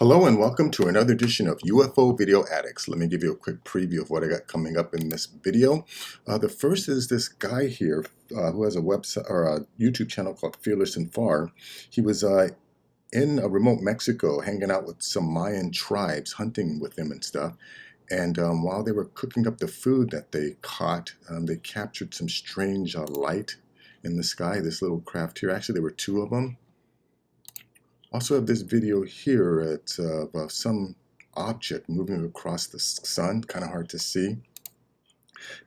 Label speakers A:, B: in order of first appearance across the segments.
A: Hello and welcome to another edition of UFO Video Addicts. Let me give you a quick preview of what I got coming up in this video. The first is this guy here who has a website or a YouTube channel called Fearless and Far. He was in remote Mexico hanging out with some Mayan tribes, hunting with them and stuff. And while they were cooking up the food that they caught, they captured some strange light in the sky, this little craft here. Actually, there were two of them. Also have this video here. It's of some object moving across the sun, kind of hard to see.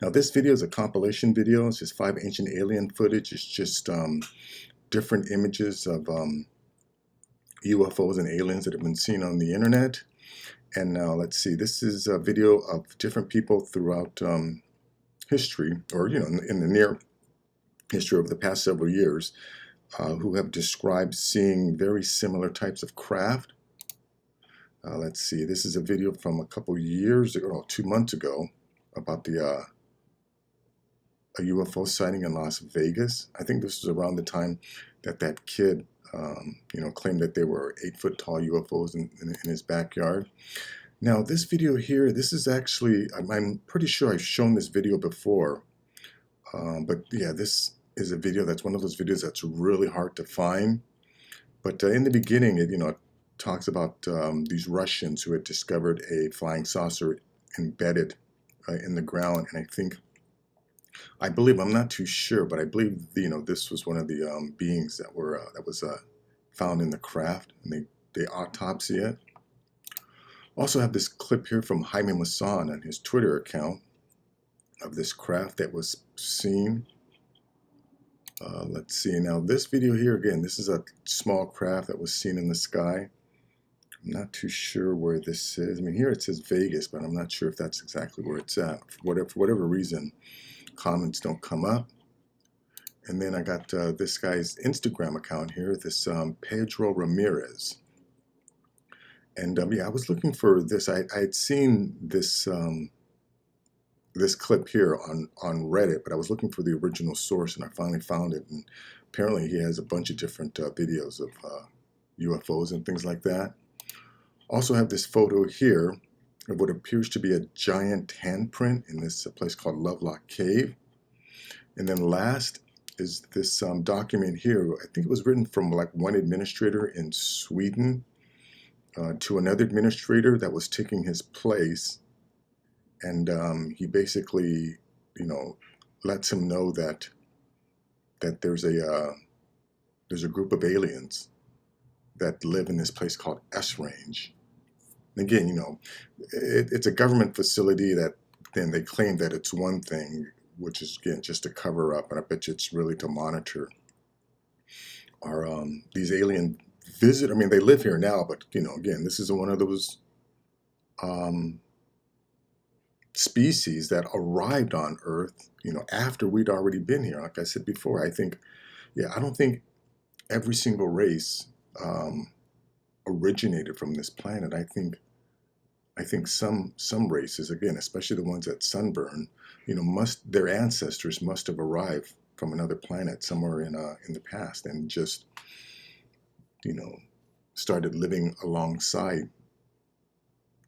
A: Now this video is a compilation video. It's just 5 ancient alien footage. It's just different images of UFOs and aliens that have been seen on the internet. And now let's see, this is a video of different people throughout history, or in the near history over the past several years, who have described seeing very similar types of craft. Let's see, this is a video from a couple years ago, 2 months ago, about a UFO sighting in Las Vegas. I think this was around the time that kid, claimed that there were 8-foot tall UFOs in his backyard. Now this video here, this is actually, I'm pretty sure I've shown this video before, but yeah, this is a video that's one of those videos that's really hard to find. But in the beginning, it talks about these Russians who had discovered a flying saucer embedded in the ground, and I believe, I'm not too sure, but I believe this was one of the beings that was found in the craft, and they autopsy it. Also have this clip here from Jaime Maussan on his Twitter account of this craft that was seen. Let's see, now this video here, again, this is a small craft that was seen in the sky. I'm not too sure where this is. I mean, here it says Vegas, but I'm not sure if that's exactly where it's at. For whatever reason, comments don't come up. And then I got this guy's Instagram account here, this Pedro Ramirez. And yeah, I was looking for this. I had seen this this clip here on Reddit, but I was looking for the original source, and I finally found it. And apparently he has a bunch of different videos of UFOs and things like that. Also have this photo here of what appears to be a giant handprint in this place called Lovelock Cave. And then last is this document here. I think it was written from like one administrator in Sweden to another administrator that was taking his place. And he basically, lets him know that there's a group of aliens that live in this place called S Range. And again, it's a government facility that then they claim that it's one thing, which is again just to cover up, and I bet you it's really to monitor these alien visit. I mean, they live here now, but again, this is one of those species that arrived on Earth, after we'd already been here. Like I said before, I don't think every single race originated from this planet. I think some races, again, especially the ones that sunburn, their ancestors must have arrived from another planet somewhere in the past and just, started living alongside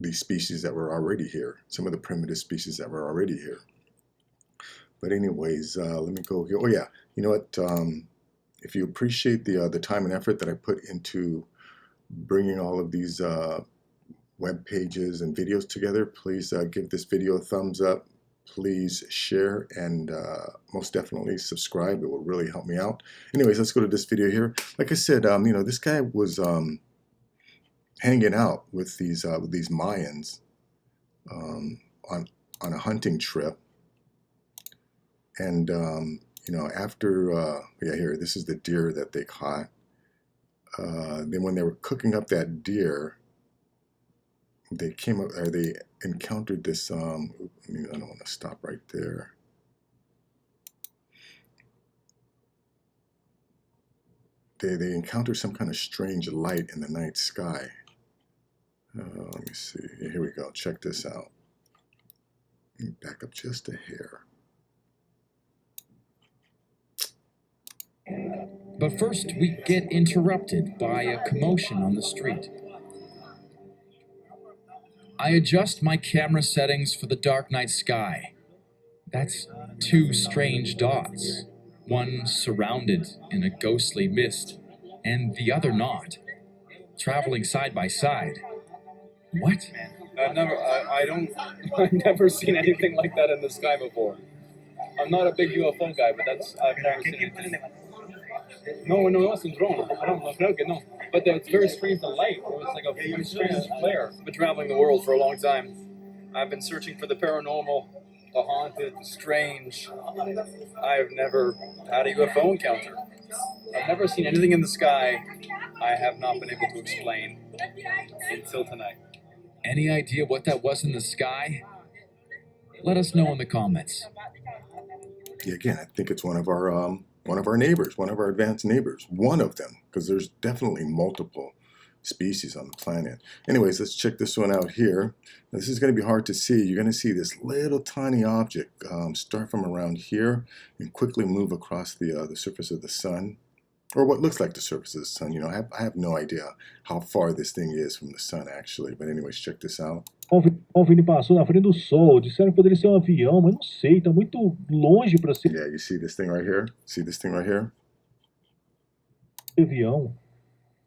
A: these species that were already here, some of the primitive species that were already here. But anyways, let me go here. Oh yeah, you know what? If you appreciate the time and effort that I put into bringing all of these web pages and videos together, please give this video a thumbs up. Please share, and most definitely subscribe. It will really help me out. Anyways, let's go to this video here. Like I said, this guy was hanging out with these Mayans on a hunting trip, and after here, this is the deer that they caught. Then when they were cooking up that deer, they encountered this. I don't want to stop right there. They encountered some kind of strange light in the night sky. Let me see. Here we go. Check this out. Let me back up just a hair.
B: But first, we get interrupted by a commotion on the street. I adjust my camera settings for the dark night sky. That's two strange dots, one surrounded in a ghostly mist, and the other not, traveling side by side. What?
C: I've never seen anything like that in the sky before. I'm not a big UFO guy, but I've never seen anything. No, it wasn't drone. I don't know, creo que no. But it's very strange, the light. It was like a very strange flare. I've been traveling the world for a long time. I've been searching for the paranormal, the haunted, the strange. I've never had a UFO encounter. I've never seen anything in the sky I have not been able to explain until tonight.
B: Any idea what that was in the sky? Let us know in the comments.
A: Yeah, again, I think it's one of our neighbors, one of our advanced neighbors, one of them, because there's definitely multiple species on the planet. Anyways, let's check this one out here. This is going to be hard to see. You're going to see this little tiny object start from around here and quickly move across the surface of the sun, or what looks like the surface of the sun. You know, I have no idea how far this thing is from the sun actually. But anyways, check this out.
D: OVNI passou na frente do Sol. Disseram que poderia ser avião, mas não sei. Tá muito longe para ser
A: Yeah, you see this thing right here? See this thing right here?
D: avião.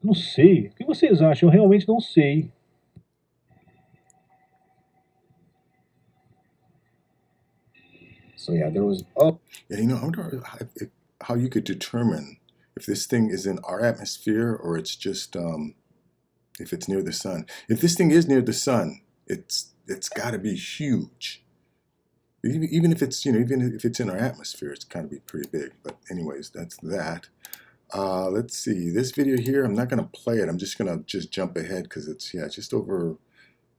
D: Não sei. O que vocês acham? Eu realmente não sei.
C: So yeah, there was.
A: Yeah, you know, I wonder how you could determine if this thing is in our atmosphere or it's just if it's near the sun. If this thing is near the sun, it's got to be huge. Even if it's even if it's in our atmosphere, it's got to be pretty big. But anyways, that's that. Let's see this video here. I'm not gonna play it. I'm just gonna jump ahead because it's just over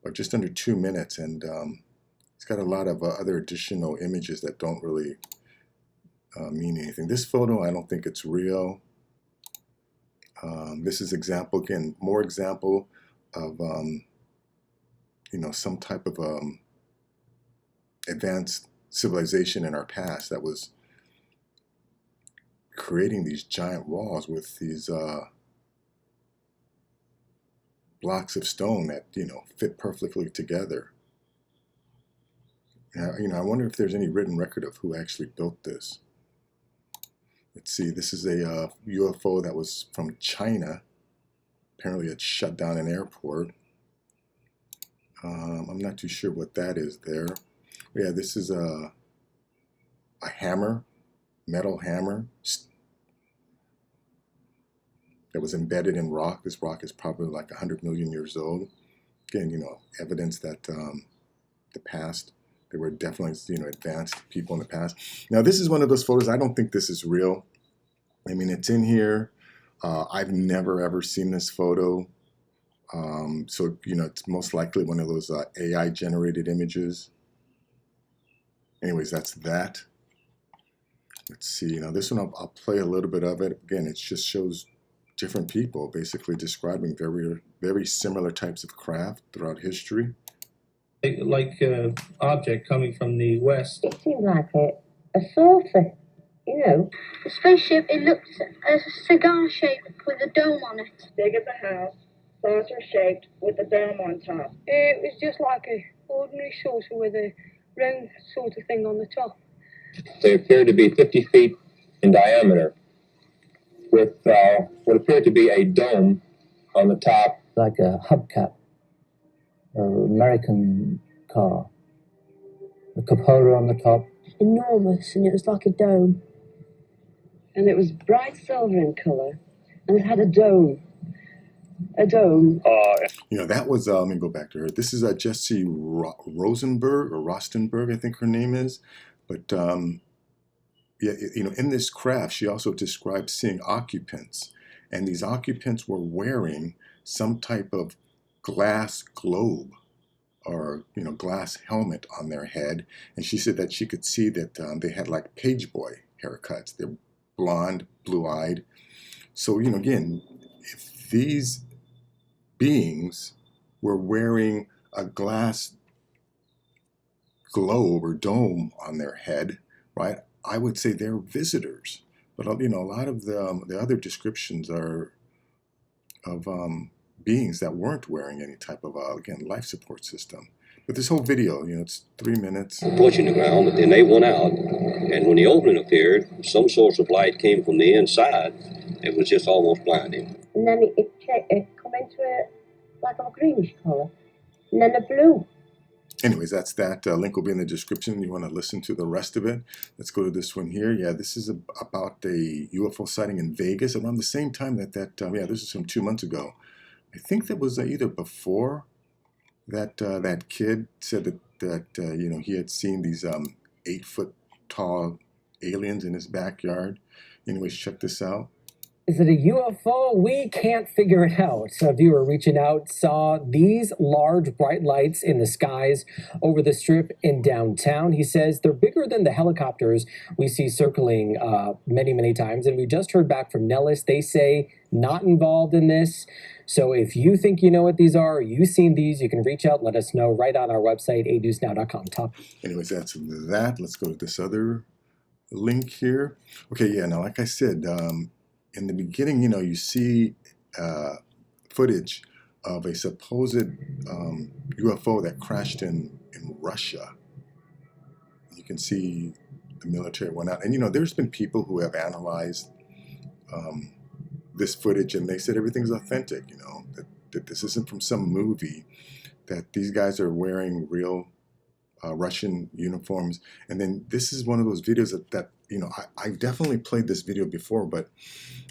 A: or just under 2 minutes, and it's got a lot of other additional images that don't really mean anything. This photo, I don't think it's real. This is example again, more example of some type of advanced civilization in our past that was creating these giant walls with these blocks of stone that fit perfectly together. I wonder if there's any written record of who actually built this. Let's see, this is a UFO that was from China. Apparently it shut down an airport. I'm not too sure what that is there. Yeah, this is a hammer, metal hammer that was embedded in rock. This rock is probably like 100 million years old. Again, evidence that the past, there were definitely, advanced people in the past. Now, this is one of those photos. I don't think this is real. I mean, it's in here. I've never, ever seen this photo. So, it's most likely one of those AI-generated images. Anyways, that's that. Let's see. Now, this one, I'll play a little bit of it. Again, it just shows different people basically describing very, very similar types of craft throughout history.
D: Like an object coming from the west.
E: It seemed like a saucer, The spaceship, it looked a cigar shape with a dome on it.
F: Big as a house, saucer shaped with a dome on top.
E: It was just like an ordinary saucer with a round sort of thing on the top.
G: They appeared to be 50 feet in diameter with what appeared to be a dome on the top.
H: Like a hubcap, an American car. A cupola on the top.
E: Enormous, and it was like a dome.
F: And it was bright silver in color, and it had a dome. A dome.
A: That was, let me go back to her. This is Jessie Rosenberg, or Rostenberg, I think her name is. But, in this craft, she also described seeing occupants. And these occupants were wearing some type of glass globe or, glass helmet on their head. And she said that she could see that they had like page boy haircuts. They're blonde, blue-eyed. So, again, if these beings were wearing a glass globe or dome on their head, right, I would say they're visitors. But, a lot of the other descriptions are of beings that weren't wearing any type of, again, life support system. But this whole video, it's 3 minutes.
I: Pushing the ground, but then they went out, and when the opening appeared, some source of light came from the inside. It was just almost blinding.
E: And then it come into like a greenish colour, and then a blue.
A: Anyways, that's that. Link will be in the description. You want to listen to the rest of it. Let's go to this one here. Yeah, this is about a UFO sighting in Vegas around the same time that this is from 2 months ago. I think that was either before that kid said that he had seen these 8-foot tall aliens in his backyard. Anyways, check this out.
J: Is it a UFO? We can't figure it out. A viewer reaching out saw these large bright lights in the skies over the strip in downtown. He says they're bigger than the helicopters we see circling many, many times. And we just heard back from Nellis. They say not involved in this. So if you think you know what these are, or you've seen these, you can reach out, let us know right on our website, anewsnow.com.
A: Anyways, that's that. Let's go to this other link here. Okay, yeah, now like I said, in the beginning, you see footage of a supposed UFO that crashed in Russia. You can see the military went out. And, there's been people who have analyzed this footage, and they said everything's authentic, that this isn't from some movie, that these guys are wearing real Russian uniforms. And then this is one of those videos that I've definitely played this video before, but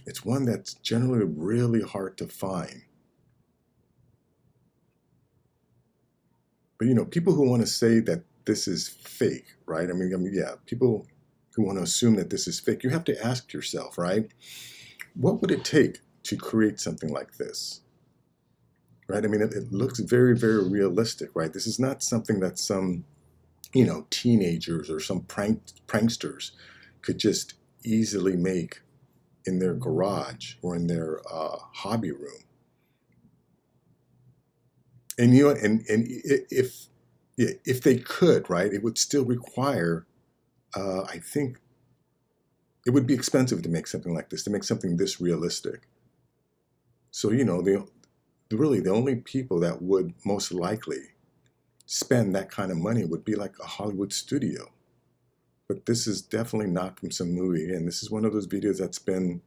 A: it's one that's generally really hard to find. But people who want to say that this is fake, right? I mean, yeah, people who want to assume that this is fake, you have to ask yourself, right? What would it take to create something like this? Right? I mean, it looks very, very realistic, right? This is not something that some, teenagers or some pranksters could just easily make in their garage or in their hobby room. And and if they could, right, it would still require, I think, it would be expensive to make something like this, to make something this realistic. So really the only people that would most likely spend that kind of money would be like a Hollywood studio. But this is definitely not from some movie. And this is one of those videos that's been,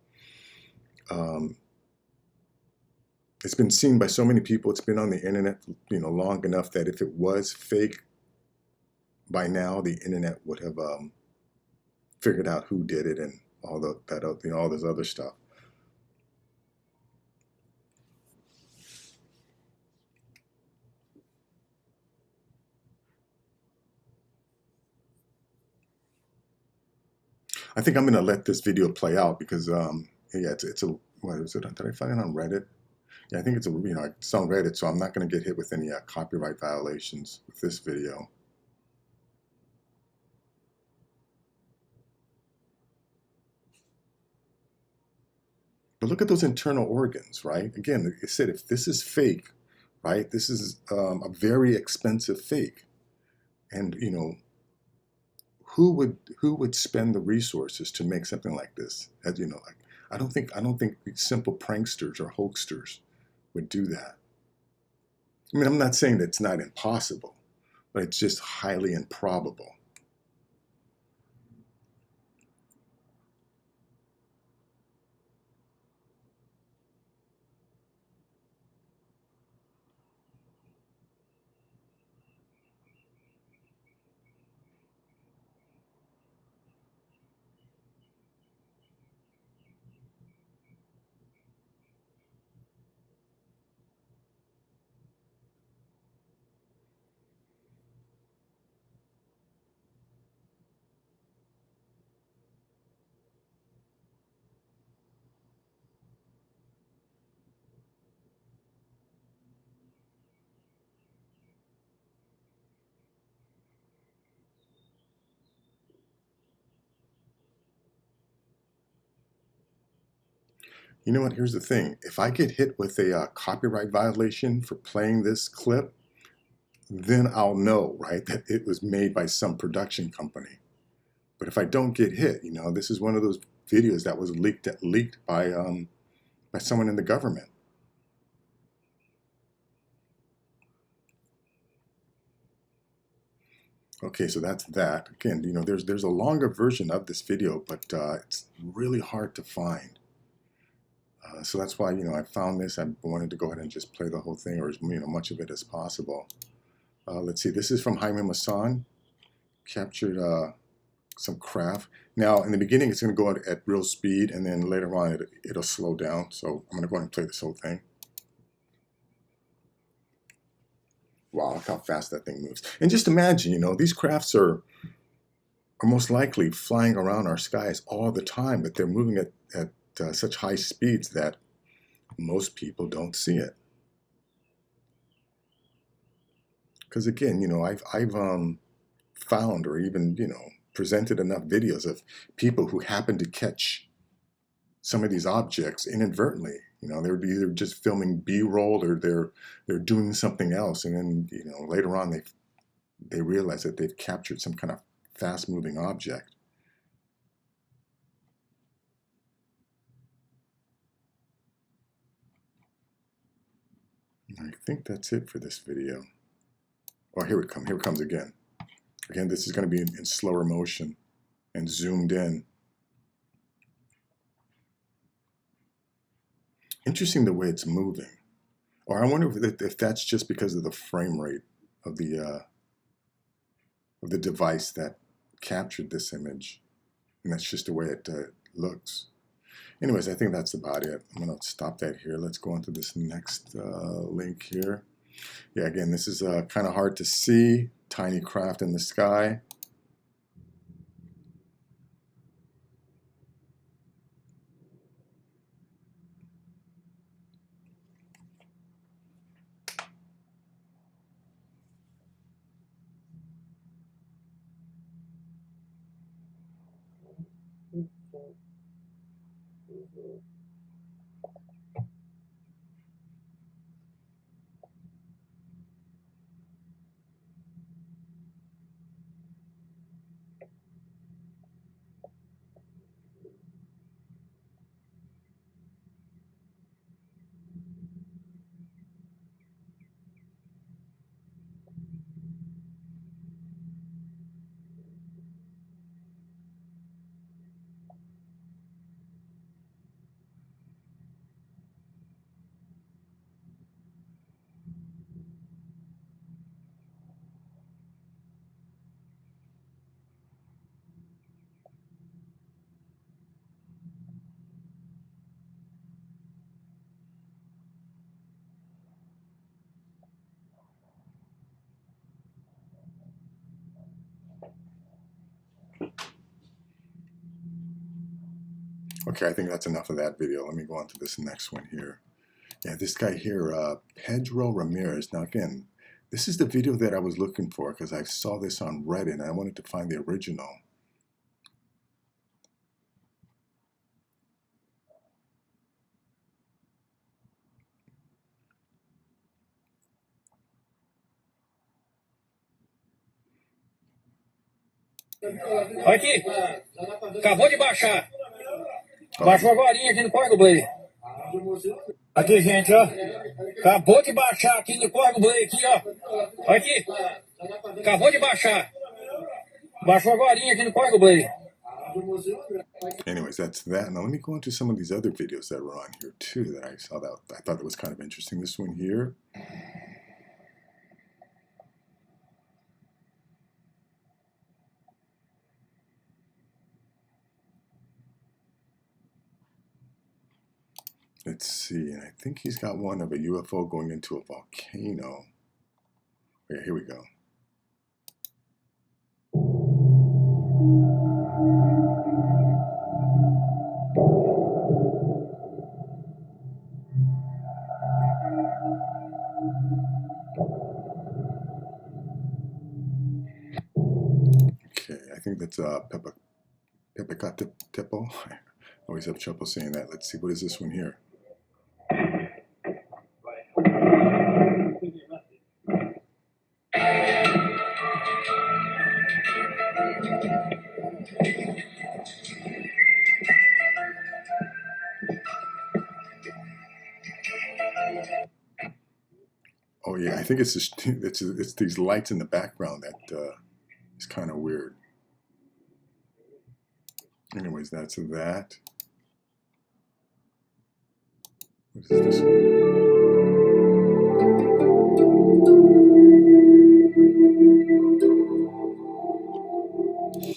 A: it's been seen by so many people. It's been on the internet, long enough that if it was fake, by now the internet would have figured out who did it and all this other stuff. I think I'm going to let this video play out because, yeah, it's a, what is it? Did I find it on Reddit? Yeah, I think it's it's on Reddit, so I'm not going to get hit with any copyright violations with this video. But look at those internal organs, right? Again, like I said, if this is fake, right, this is a very expensive fake. And, who would spend the resources to make something like this? As like, I don't think simple pranksters or hoaxsters would do that. I mean, I'm not saying that it's not impossible, but it's just highly improbable. You know what? Here's the thing. If I get hit with a copyright violation for playing this clip, then I'll know, right, that it was made by some production company. But if I don't get hit, this is one of those videos that was leaked by someone in the government. Okay, so that's that. Again, you know, there's a longer version of this video, but it's really hard to find. So that's why, you know, I found this. I wanted to go ahead and just play the whole thing, or as, you know, much of it as possible. Let's see. This is from Jaime Maussan. Captured some craft. Now, in the beginning, it's going to go at real speed, and then later on, it'll slow down. So I'm going to go ahead and play this whole thing. Wow, look how fast that thing moves. And just imagine, you know, these crafts are most likely flying around our skies all the time, but they're moving at such high speeds that most people don't see it. Because again, you know, I've found, or even, you know, presented enough videos of people who happen to catch some of these objects inadvertently. You know, they're either just filming B-roll, or they're doing something else, and then, you know, later on they realize that they've captured some kind of fast-moving object. I think that's it for this video. Oh, here it comes again. Again, this is going to be in slower motion and zoomed in. Interesting the way it's moving. Or I wonder if that's just because of the frame rate of the device that captured this image, and that's just the way it looks. Anyways, I think that's about it. I'm going to stop that here. Let's go on to this next link here. Yeah, again, this is kind of hard to see. Tiny craft in the sky. Okay, I think that's enough of that video. Let me go on to this next one here. Yeah, this guy here, Pedro Ramirez. Now again, this is the video that I was looking for because I saw this on Reddit and I wanted to find the original.
K: Aqui, acabou de baixar. Baixou agora aqui no CORBELL. Aqui, gente, ó. Acabou de baixar aqui no CORBELL, aqui, ó. Aqui, acabou de baixar. Baixou agora aqui no CORBELL.
A: Anyways, that's that. Now let me go into some of these other videos that were on here too that I saw that I thought that was kind of interesting. This one here. Let's see, and I think he's got one of a UFO going into a volcano. Yeah, here we go. Okay, I think that's Pepacatipo. I always have trouble saying that. Let's see, what is this one here? Oh yeah, I think it's just, it's these lights in the background that kind of weird. Anyways, that's that. What is this one?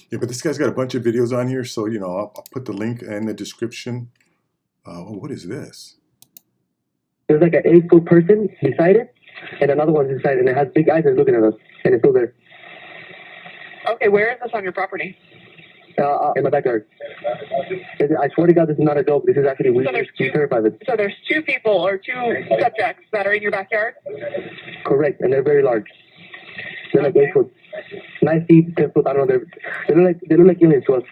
A: Yeah, but this guy's got a bunch of videos on here, so, you know, I'll put the link in the description. Oh, what is this?
L: There's like an 8-foot person beside it, and another one's inside, and it has big eyes and looking at us, and it's still there.
M: Okay, where is this on your property?
L: In my backyard. I swear to God, this is not a joke. This is actually we terrified of it.
M: So there's 2 people or 2 subjects that are in your backyard?
L: Correct, and they're very large. They're like 8 foot. 9 feet, 10 foot, I don't know. They look like aliens to us.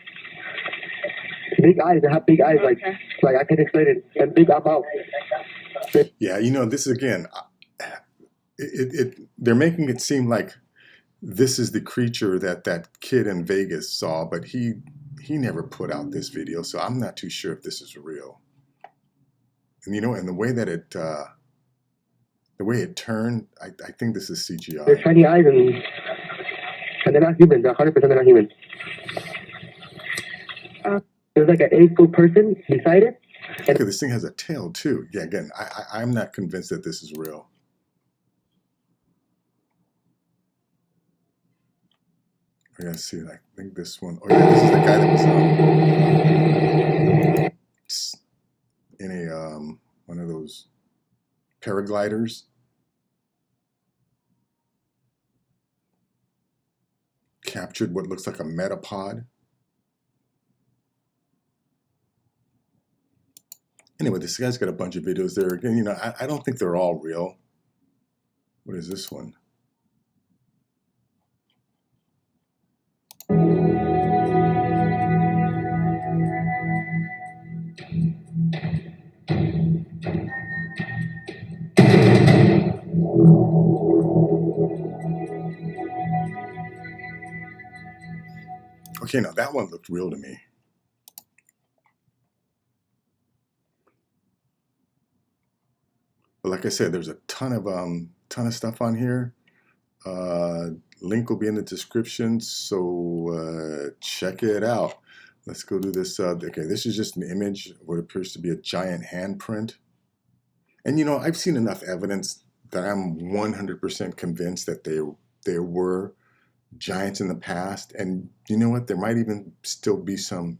L: Big eyes, they have big eyes, like I can explain it, and big mouth.
A: Yeah, you know, this is again, they're making it seem like this is the creature that kid in Vegas saw, but he never put out this video, so I'm not too sure if this is real. And you know, and the way that it turned, I think this is CGI.
L: They're shiny eyes, and they're not human. They're 100% they're not human. There's like an 8-foot person beside it.
A: Okay, this thing has a tail too. Yeah, again, I'm not convinced that this is real. I gotta see, I think this one. Oh yeah, this is the guy that was in a one of those paragliders. Captured what looks like a metapod. Anyway, this guy's got a bunch of videos there. Again, you know, I don't think they're all real. What is this one? Okay, now that one looked real to me. But like I said, there's a ton of stuff on here. Link will be in the description, so check it out. Let's go do this. Okay, this is just an image of what appears to be a giant handprint. And you know, I've seen enough evidence that I'm 100% convinced that there were giants in the past, and you know what? There might even still be some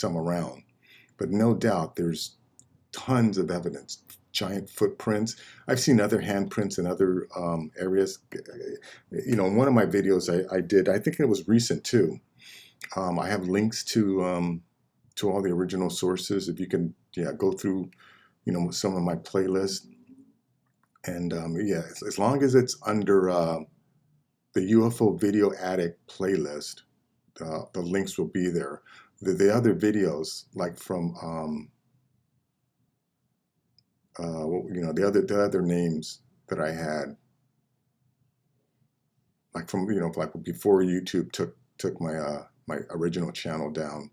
A: around. But no doubt, there's tons of evidence. Giant footprints. I've seen other handprints in other areas. You know, in one of my videos I did, I think it was recent too. I have links to all the original sources. If you can, yeah, go through, you know, some of my playlists. And yeah, as long as it's under the UFO Video Addict playlist, the links will be there. The other videos, like from you know, the other names that I had, like from, you know, like before YouTube took my my original channel down.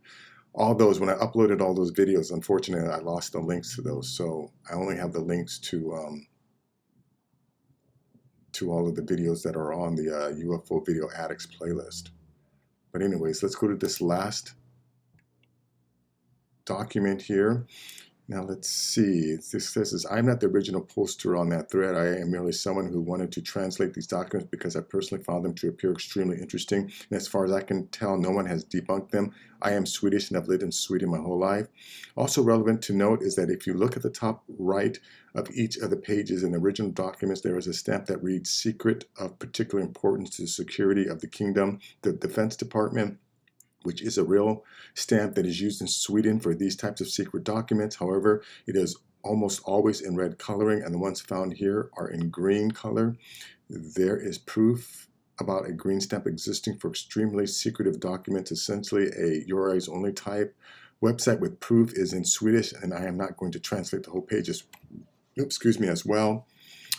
A: All those, when I uploaded all those videos, unfortunately I lost the links to those, so I only have the links to all of the videos that are on the UFO Video Addicts playlist. But anyways, let's go to this last document here. Now let's see, this says, I'm not the original poster on that thread. I am merely someone who wanted to translate these documents because I personally found them to appear extremely interesting. And as far as I can tell, no one has debunked them. I am Swedish and I've lived in Sweden my whole life. Also relevant to note is that if you look at the top right of each of the pages in the original documents, there is a stamp that reads secret of particular importance to the security of the kingdom, the Defense Department, which is a real stamp that is used in Sweden for these types of secret documents. However, it is almost always in red coloring, and the ones found here are in green color. There is proof about a green stamp existing for extremely secretive documents, essentially a your eyes only type. Website with proof is in Swedish, and I am not going to translate the whole pages, excuse me, as well.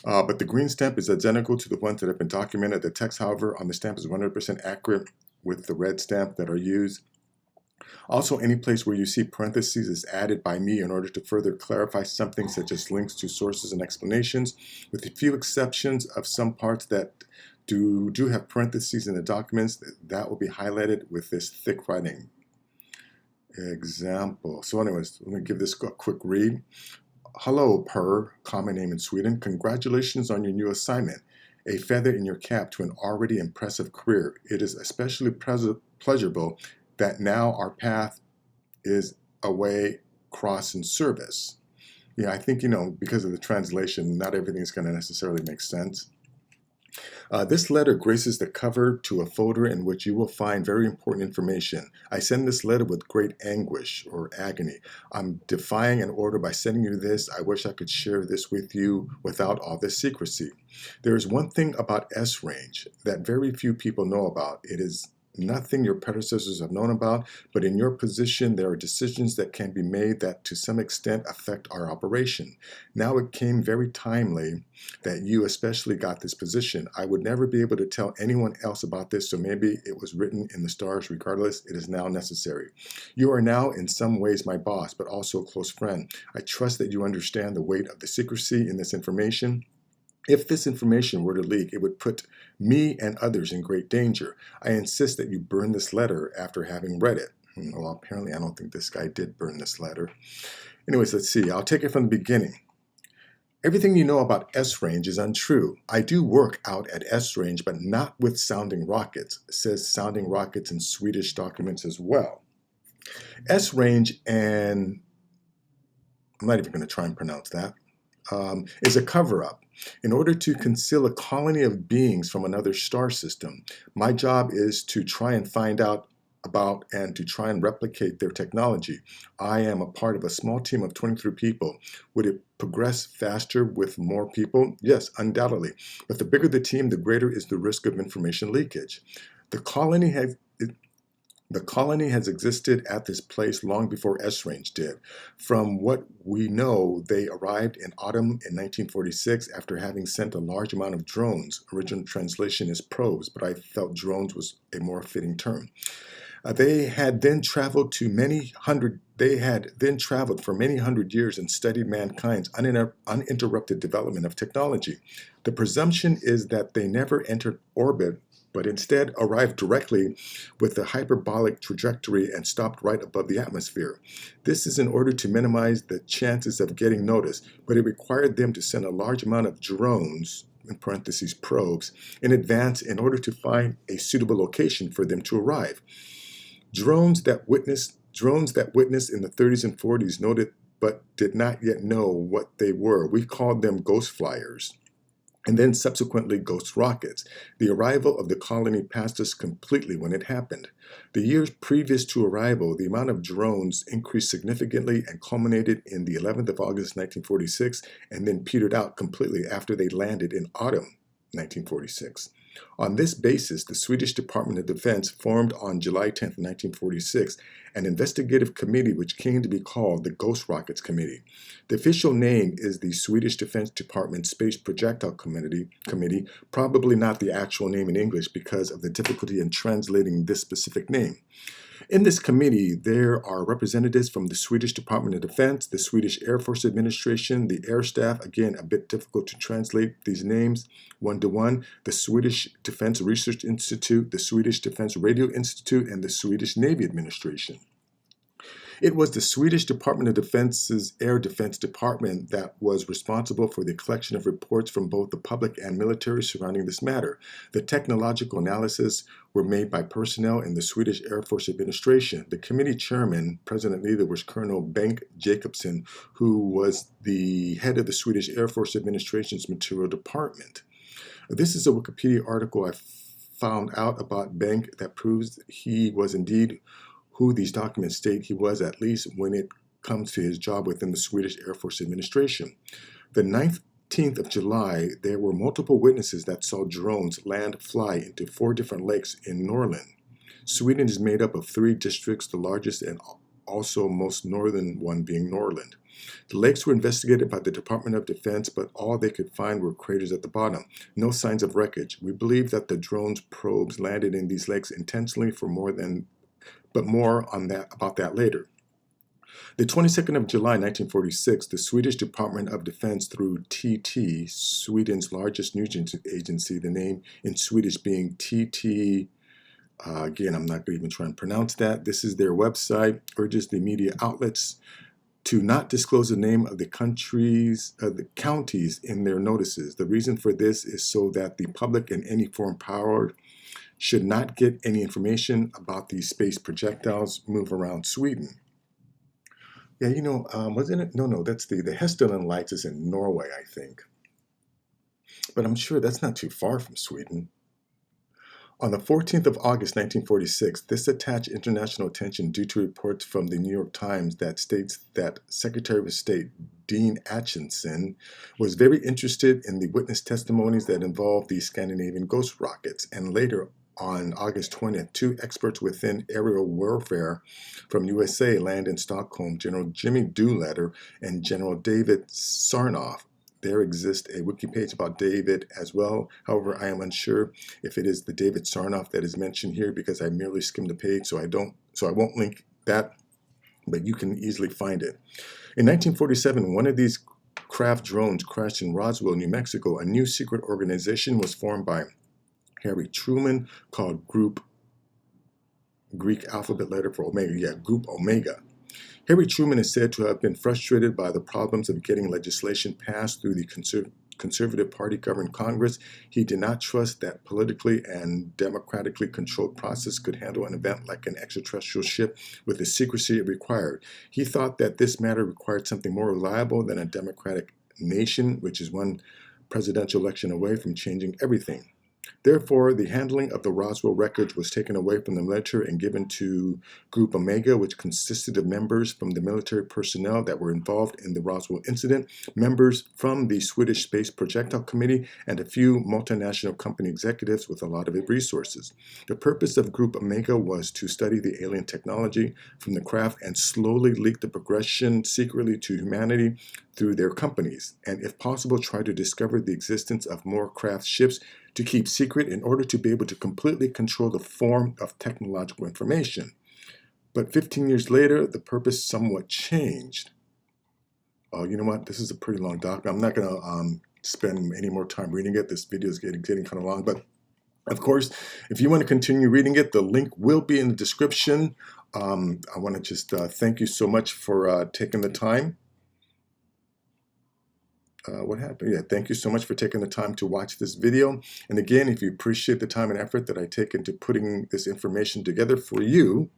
A: But the green stamp is identical to the ones that have been documented. The text, however, on the stamp is 100% accurate with the red stamp that are used. Also, any place where you see parentheses is added by me in order to further clarify something, such as links to sources and explanations, with a few exceptions of some parts that do have parentheses in the documents. That will be highlighted with this thick writing. Example. So anyways, let me give this a quick read. Hello, Per, common name in Sweden. Congratulations on your new assignment. A feather in your cap to an already impressive career. It is especially pleasurable that now our path is away cross in service. Yeah, I think, because of the translation, not everything's going to necessarily make sense. This letter graces the cover to a folder in which you will find very important information. I send this letter with great anguish or agony. I'm defying an order by sending you this. I wish I could share this with you without all this secrecy. There is one thing about S-range that very few people know about. It is nothing your predecessors have known about, but in your position, there are decisions that can be made that to some extent affect our operation. Now it came very timely that you especially got this position. I would never be able to tell anyone else about this, so maybe it was written in the stars. Regardless, it is now necessary. You are now in some ways my boss, but also a close friend. I trust that you understand the weight of the secrecy in this information. If this information were to leak, it would put me and others in great danger. I insist that you burn this letter after having read it. Well, apparently I don't think this guy did burn this letter. Anyways, let's see. I'll take it from the beginning. Everything you know about S-range is untrue. I do work out at S-range, but not with sounding rockets. It says sounding rockets in Swedish documents as well. S-range, and I'm not even going to try and pronounce that, is a cover-up. In order to conceal a colony of beings from another star system, my job is to try and find out about and to try and replicate their technology. I am a part of a small team of 23 people. Would it progress faster with more people? Yes, undoubtedly. But the bigger the team, the greater is the risk of information leakage. The colony has existed at this place long before S-range did. From what we know, they arrived in autumn in 1946 after having sent a large amount of drones. Original translation is probes, but I felt drones was a more fitting term. They had then traveled for many hundred years and studied mankind's uninterrupted development of technology. The presumption is that they never entered orbit, but instead arrived directly with the hyperbolic trajectory and stopped right above the atmosphere. This is in order to minimize the chances of getting noticed, but it required them to send a large amount of drones, in parentheses probes, in advance in order to find a suitable location for them to arrive. Drones that witnessed in the 30s and 40s noted but did not yet know what they were. We called them ghost flyers, and then subsequently ghost rockets. The arrival of the colony passed us completely when it happened. The years previous to arrival, the amount of drones increased significantly and culminated in the 11th of August 1946, and then petered out completely after they landed in autumn 1946. On this basis, the Swedish Department of Defense formed on July 10, 1946, an investigative committee which came to be called the Ghost Rockets Committee. The official name is the Swedish Defense Department Space Projectile Committee, probably not the actual name in English because of the difficulty in translating this specific name. In this committee, there are representatives from the Swedish Department of Defense, the Swedish Air Force Administration, the Air Staff, again, a bit difficult to translate these names one-to-one, the Swedish Defense Research Institute, the Swedish Defense Radio Institute, and the Swedish Navy Administration. It was the Swedish Department of Defense's Air Defense Department that was responsible for the collection of reports from both the public and military surrounding this matter. The technological analysis were made by personnel in the Swedish Air Force Administration. The committee chairman, President leader, was Colonel Bengt Jacobson, who was the head of the Swedish Air Force Administration's Material Department. This is a Wikipedia article I found out about Bengt that proves he was indeed who these documents state he was, at least when it comes to his job within the Swedish Air Force Administration. The 19th of July, there were multiple witnesses that saw drones fly into 4 different lakes in Norrland. Sweden is made up of 3 districts, the largest and also most northern one being Norrland. The lakes were investigated by the Department of Defense, but all they could find were craters at the bottom, no signs of wreckage. We believe that the drone's probes landed in these lakes intentionally but more on about that later. The 22nd of July, 1946, the Swedish Department of Defense, through TT, Sweden's largest news agency, the name in Swedish being TT, again, I'm not going to even try and pronounce that. This is their website, urges the media outlets to not disclose the name of the counties in their notices. The reason for this is so that the public and any foreign power should not get any information about these space projectiles move around Sweden. Yeah, you know, wasn't it? No, that's the Hestelen Lights is in Norway, I think. But I'm sure that's not too far from Sweden. On the 14th of August, 1946, this attached international attention due to reports from the New York Times that states that Secretary of State Dean Acheson was very interested in the witness testimonies that involved the Scandinavian ghost rockets, and later on August 20th, 2 experts within aerial warfare from USA land in Stockholm, General Jimmy Doolittle and General David Sarnoff. There exists a wiki page about David as well. However, I am unsure if it is the David Sarnoff that is mentioned here because I merely skimmed the page, so I won't link that, but you can easily find it. In 1947, one of these craft drones crashed in Roswell, New Mexico. A new secret organization was formed by Harry Truman called Group, Greek alphabet letter for Omega, Group Omega. Harry Truman is said to have been frustrated by the problems of getting legislation passed through the Conservative Party-governed Congress. He did not trust that politically and democratically controlled process could handle an event like an extraterrestrial ship with the secrecy it required. He thought that this matter required something more reliable than a democratic nation, which is one presidential election away from changing everything. Therefore, the handling of the Roswell wreckage was taken away from the military and given to Group Omega, which consisted of members from the military personnel that were involved in the Roswell incident, members from the Swedish Space Projectile Committee, and a few multinational company executives with a lot of resources. The purpose of Group Omega was to study the alien technology from the craft and slowly leak the progression secretly to humanity through their companies, and if possible, try to discover the existence of more craft ships to keep secret in order to be able to completely control the form of technological information. But 15 years later, the purpose somewhat changed. Oh, you know what? This is a pretty long document. I'm not going to spend any more time reading it. This video is getting kind of long. But of course, if you want to continue reading it, the link will be in the description. I want to just thank you so much for taking the time. What happened? Yeah, thank you so much for taking the time to watch this video. And again, if you appreciate the time and effort that I take into putting this information together for you,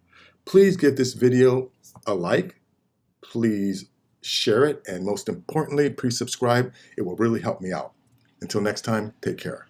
A: please give this video a like, please share it, and most importantly, please subscribe. It will really help me out. Until next time, take care.